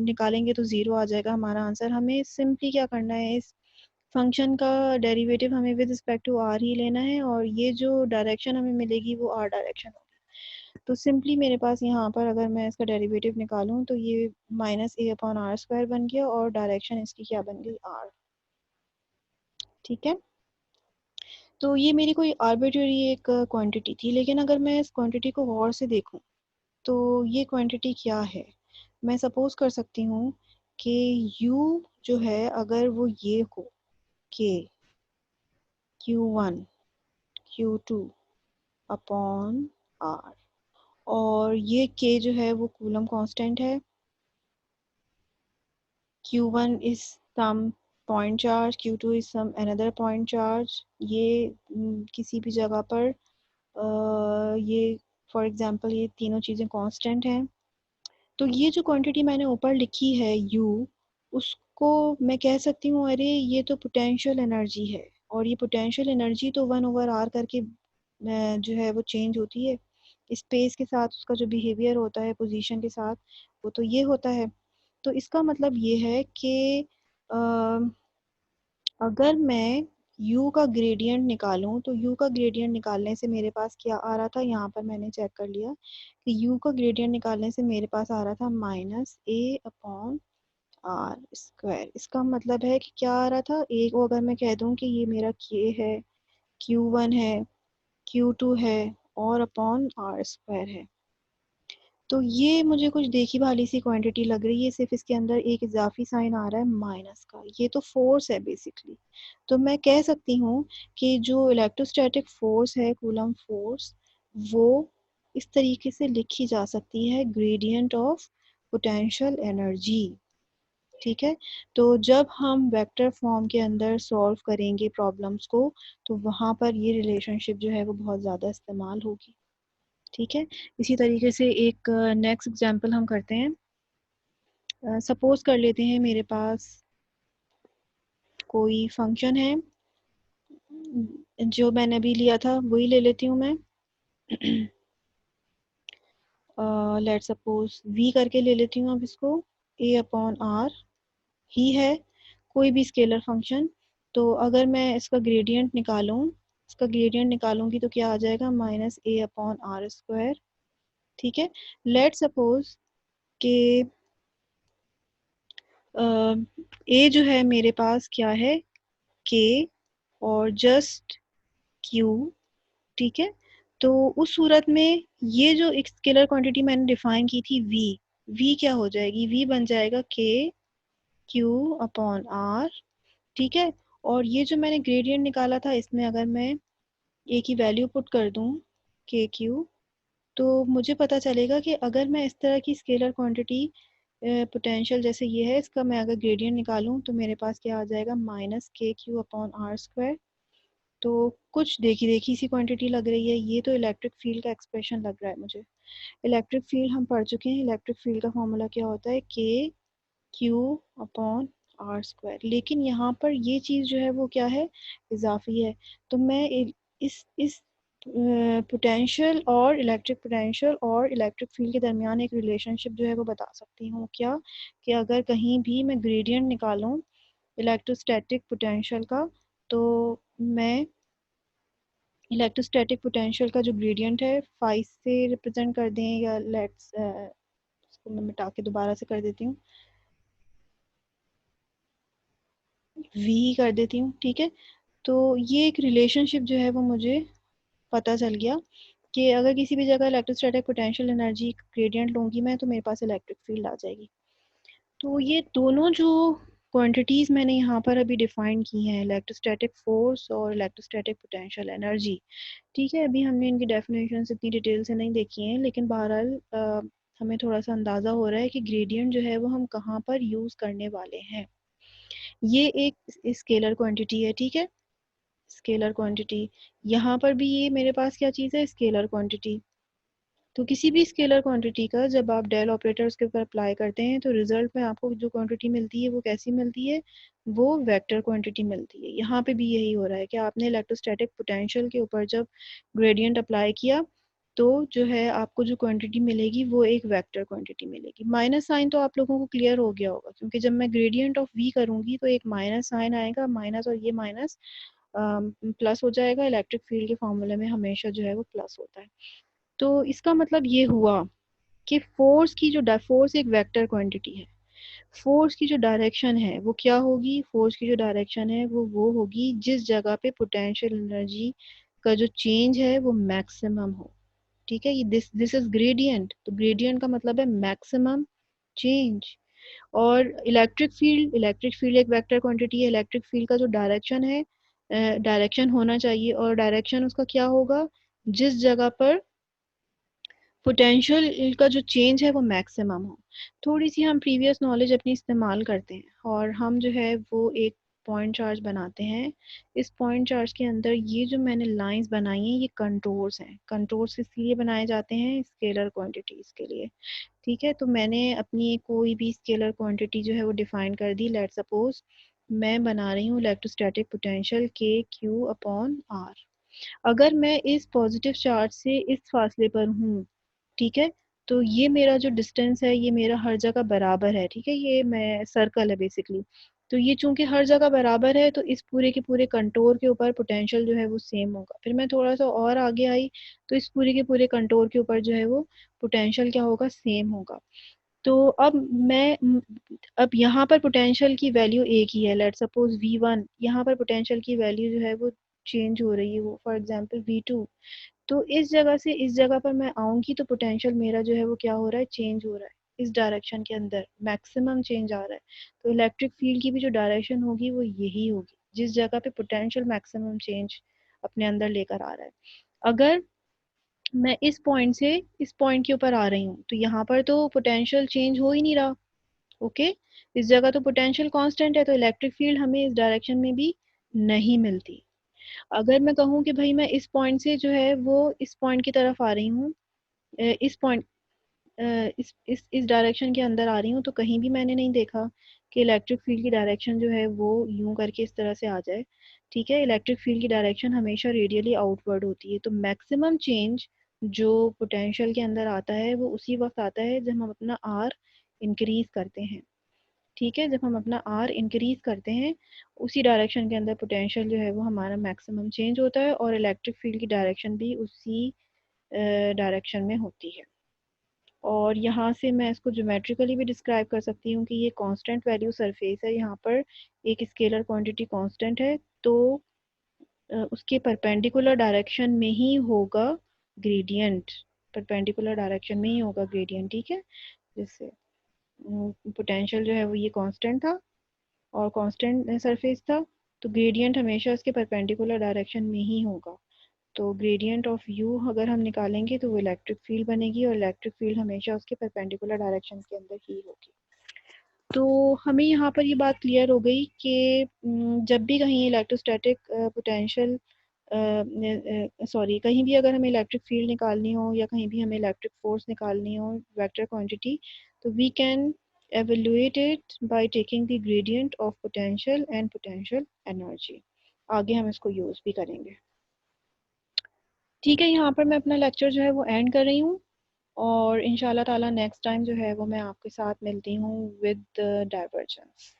निकालेंगे तो ज़ीरो आ जाएगा हमारा आंसर। हमें सिंपली क्या करना है, इस फंक्शन का डेरिवेटिव हमें विद रिस्पेक्ट टू आर ही लेना है, और ये जो डायरेक्शन हमें मिलेगी वो आर डायरेक्शन होगी। तो सिंपली मेरे पास यहाँ पर अगर मैं इसका डेरिवेटिव निकालूं तो ये -a/r² बन गया, और डायरेक्शन इसकी क्या बन गई, आर। ठीक है, तो ये मेरी कोई आर्बिट्रेरी एक क्वांटिटी थी, लेकिन अगर मैं इस क्वांटिटी को गौर से देखूं तो ये क्वांटिटी क्या है। मैं सपोज कर सकती हूँ कि u जो है अगर वो ये हो, k q1 q2 upon r, और ये k जो है वो कूलम कांस्टेंट है, q1 is some point charge, q2 is some another point charge। ये किसी भी जगह पर ये फॉर एग्जांपल ये तीनों चीज़ें कांस्टेंट हैं। तो ये जो क्वांटिटी मैंने ऊपर लिखी है u, उसको मैं कह सकती हूँ अरे ये तो पोटेंशियल एनर्जी है, और ये पोटेंशियल एनर्जी तो 1/r करके जो है वो चेंज होती है स्पेस के साथ, उसका जो बिहेवियर होता है पोजीशन के साथ, वो तो ये होता है। तो इसका मतलब ये है कि अगर मैं u का ग्रेडियंट निकालूं तो u का ग्रेडियंट निकालने से मेरे पास क्या आ रहा था, यहाँ पर मैंने चेक कर लिया कि u का ग्रेडियंट निकालने से मेरे पास आ रहा था -a/r²। इसका मतलब है कि क्या आ रहा था, एक को अगर मैं कह दूं कि ये मेरा k है, q1 है, q2 है, और अपॉन r² है, तो ये मुझे कुछ देखी भाली सी क्वांटिटी लग रही है। सिर्फ इसके अंदर एक इजाफी साइन आ रहा है माइनस का, ये तो फोर्स है बेसिकली। तो मैं कह सकती हूँ कि जो इलेक्ट्रोस्टैटिक फोर्स है, कूलम फोर्स, वो इस तरीके से लिखी जा सकती है, ग्रेडियंट ऑफ पोटेंशियल एनर्जी। ठीक है, तो जब हम वेक्टर फॉर्म के अंदर सॉल्व करेंगे प्रॉब्लम्स को, तो वहाँ पर ये रिलेशनशिप जो है वो बहुत ज़्यादा इस्तेमाल होगी। ठीक है, इसी तरीके से एक नेक्स्ट एग्जांपल हम करते हैं। सपोज कर लेते हैं मेरे पास कोई फंक्शन है, जो मैंने अभी लिया था वही ले लेती हूँ मैं। लेट सपोज v करके ले लेती हूँ अब इसको, a/r ही है कोई भी स्केलर फंक्शन। तो अगर मैं इसका ग्रेडियंट निकालूंगी तो क्या आ जाएगा, -a/r²। ठीक है, लेट सपोज कि ए जो है मेरे पास क्या है, के और जस्ट क्यू। ठीक है, तो उस सूरत में ये जो एक स्केलर क्वांटिटी मैंने डिफाइन की थी वी क्या हो जाएगी, वी बन जाएगा के क्यू अपॉन आर। ठीक है, और ये जो मैंने ग्रेडियंट निकाला था इसमें अगर मैं ए की वैल्यू पुट कर दूं के क्यू, तो मुझे पता चलेगा कि अगर मैं इस तरह की स्केलर क्वांटिटी पोटेंशियल जैसे ये है, इसका मैं अगर ग्रेडियंट निकालूं तो मेरे पास क्या आ जाएगा, -kq/r²। तो कुछ देखी देखी सी क्वांटिटी लग रही है, ये तो इलेक्ट्रिक फील्ड का एक्सप्रेशन लग रहा है मुझे। इलेक्ट्रिक फील्ड हम पढ़ चुके हैं, इलेक्ट्रिक फील्ड का फॉर्मूला क्या होता है, kq/r²। लेकिन यहाँ पर ये चीज़ जो है वो क्या है, इजाफी है। तो मैं इस पोटेंशियल और इलेक्ट्रिक फील्ड के दरमियान एक रिलेशनशिप जो है वो बता सकती हूँ, क्या कि अगर कहीं भी मैं ग्रेडियंट निकालूं इलेक्ट्रोस्टैटिक पोटेंशियल का, तो मैं इलेक्ट्रोस्टैटिक पोटेंशियल का जो ग्रेडियंट है फाई से रिप्रेजेंट कर दें, या लेट्स इसको मैं मिटा के दोबारा से कर देती हूँ, वी कर देती हूँ। ठीक है, तो ये एक रिलेशनशिप जो है वो मुझे पता चल गया कि अगर किसी भी जगह इलेक्ट्रोस्टैटिक पोटेंशियल एनर्जी ग्रेडियंट लूँगी मैं, तो मेरे पास इलेक्ट्रिक फील्ड आ जाएगी। तो ये दोनों जो क्वांटिटीज़ मैंने यहाँ पर अभी डिफाइन की हैं, इलेक्ट्रोस्टैटिक फोर्स और इलेक्ट्रोस्टैटिक पोटेंशियल एनर्जी। ठीक है, अभी हमने इनकी डेफिनेशन इतनी डिटेल से नहीं देखी हैं, लेकिन बहरहाल हमें थोड़ा सा अंदाज़ा हो रहा है कि ग्रेडियंट जो है वो हम कहाँ पर यूज़ करने वाले हैं। ये एक स्केलर क्वांटिटी है। ठीक है, स्केलर क्वांटिटी। यहाँ पर भी ये मेरे पास क्या चीज़ है, स्केलर क्वांटिटी। तो किसी भी स्केलर क्वांटिटी का जब आप डेल ऑपरेटर उसके ऊपर अप्लाई करते हैं तो रिजल्ट में आपको जो क्वांटिटी मिलती है वो कैसी मिलती है, वो वेक्टर क्वांटिटी मिलती है। यहाँ पे भी यही हो रहा है कि आपने इलेक्ट्रोस्टैटिक पोटेंशियल के ऊपर जब ग्रेडियंट अप्लाई किया तो जो है आपको जो क्वांटिटी मिलेगी वो एक वेक्टर क्वांटिटी मिलेगी। माइनस साइन तो आप लोगों को क्लियर हो गया होगा, क्योंकि जब मैं ग्रेडियंट ऑफ वी करूंगी तो एक माइनस साइन आएगा, माइनस और ये माइनस प्लस हो जाएगा। इलेक्ट्रिक फील्ड के फॉर्मूले में हमेशा जो है वो प्लस होता है। तो इसका मतलब ये हुआ कि फोर्स एक वेक्टर क्वांटिटी है। फोर्स की जो डायरेक्शन है वो क्या होगी, फोर्स की जो डायरेक्शन है वो होगी जिस जगह पे पोटेंशियल एनर्जी का जो चेंज है वो मैक्सिमम हो। ठीक है, ये दिस इज ग्रेडियंट, तो ग्रेडियंट का मतलब है मैक्सिमम चेंज। और इलेक्ट्रिक फील्ड एक वेक्टर क्वांटिटी है। इलेक्ट्रिक फील्ड का जो डायरेक्शन है, डायरेक्शन होना चाहिए, और डायरेक्शन उसका क्या होगा, जिस जगह पर पोटेंशियल का जो चेंज है वो मैक्सिमम हो। थोड़ी सी हम प्रीवियस नॉलेज अपनी इस्तेमाल करते हैं और हम जो है वो एक पॉइंट चार्ज बनाते हैं। इस पॉइंट चार्ज के अंदर ये जो मैंने लाइंस बनाई हैं ये कंटोर्स हैं। कंटोर्स इसलिए बनाए जाते हैं स्केलर क्वांटिटीज के लिए। ठीक है, तो मैंने अपनी कोई भी स्केलर क्वांटिटी जो है वो डिफाइन कर दी। लेट सपोज मैं बना रही हूँ इलेक्ट्रोस्टैटिक पोटेंशियल के क्यू अपॉन आर। अगर मैं इस पॉजिटिव चार्ज से इस फासले पर हूँ, ठीक है, तो ये मेरा जो डिस्टेंस है ये मेरा हर जगह बराबर है। ठीक है, ये मैं सर्कल है बेसिकली। तो ये चूंकि हर जगह बराबर है तो इस पूरे के पूरे कंटोर के ऊपर पोटेंशियल जो है वो सेम होगा। फिर मैं थोड़ा सा और आगे आई तो इस पूरे के पूरे कंटोर के ऊपर जो है वो पोटेंशियल क्या होगा, सेम होगा। तो अब यहाँ पर पोटेंशियल की वैल्यू एक ही है। लेट सपोज V1, यहाँ पर पोटेंशियल की वैल्यू जो है वो चेंज हो रही है, वो फॉर एग्जांपल V2। तो इस जगह से इस जगह पर मैं आऊंगी तो पोटेंशियल मेरा जो है वो क्या हो रहा है, चेंज हो रहा है। इस डायरेक्शन के अंदर मैक्सिमम चेंज आ रहा है। तो इलेक्ट्रिक फील्ड की भी जो डायरेक्शन होगी वो यही होगी, जिस जगह पे पोटेंशियल मैक्सिमम चेंज अपने अंदर लेकर आ रहा है। अगर मैं इस पॉइंट से इस पॉइंट के ऊपर आ रही हूँ तो यहाँ पर तो पोटेंशियल चेंज हो ही नहीं रहा। ओके, इस जगह तो पोटेंशियल कांस्टेंट है, तो इलेक्ट्रिक फील्ड हमें इस डायरेक्शन में भी नहीं मिलती। अगर मैं कहूँ कि भाई मैं इस पॉइंट से जो है वो इस पॉइंट की तरफ आ रही हूँ, इस पॉइंट इस डायरेक्शन के अंदर आ रही हूँ, तो कहीं भी मैंने नहीं देखा कि इलेक्ट्रिक फील्ड की डायरेक्शन जो है वो यूं करके इस तरह से आ जाए। ठीक है, इलेक्ट्रिक फील्ड की डायरेक्शन हमेशा रेडियली आउटवर्ड होती है। तो मैक्सिमम चेंज जो पोटेंशियल के अंदर आता है वो उसी वक्त आता है जब हम अपना आर इंक्रीज करते हैं। ठीक है, जब हम अपना आर इंक्रीज करते हैं उसी डायरेक्शन के अंदर पोटेंशियल जो है वो हमारा मैक्सिमम चेंज होता है, और इलेक्ट्रिक फील्ड की डायरेक्शन भी उसी डायरेक्शन में होती है। और यहाँ से मैं इसको ज्योमेट्रिकली भी डिस्क्राइब कर सकती हूँ कि ये कांस्टेंट वैल्यू सरफेस है, यहाँ पर एक स्केलर क्वांटिटी कांस्टेंट है, तो उसके परपेंडिकुलर डायरेक्शन में ही होगा ग्रेडियंट। परपेंडिकुलर डायरेक्शन में ही होगा ग्रेडियंट। ठीक है, जैसे पोटेंशियल जो है वो ये कांस्टेंट था और कांस्टेंट सरफेस था, तो ग्रेडियंट हमेशा इसके परपेंडिकुलर डायरेक्शन में ही होगा। तो ग्रेडियंट ऑफ यू अगर हम निकालेंगे तो वो इलेक्ट्रिक फील्ड बनेगी, और इलेक्ट्रिक फील्ड हमेशा उसके परपेंडिकुलर डायरेक्शन के अंदर ही होगी। तो हमें यहाँ पर ये बात क्लियर हो गई कि जब भी कहीं इलेक्ट्रोस्टैटिक पोटेंशियल सॉरी कहीं भी अगर हमें इलेक्ट्रिक फील्ड निकालनी हो या कहीं भी हमें इलेक्ट्रिक फोर्स निकालनी हो वेक्टर क्वांटिटी, तो we can evaluate it by taking the gradient of potential and potential energy। आगे हम इसको यूज भी करेंगे। ठीक है, यहाँ पर मैं अपना लेक्चर जो है वो एंड कर रही हूँ, और इंशाल्लाह ताला नेक्स्ट टाइम जो है वो मैं आपके साथ मिलती हूँ विद डाइवर्जेंस।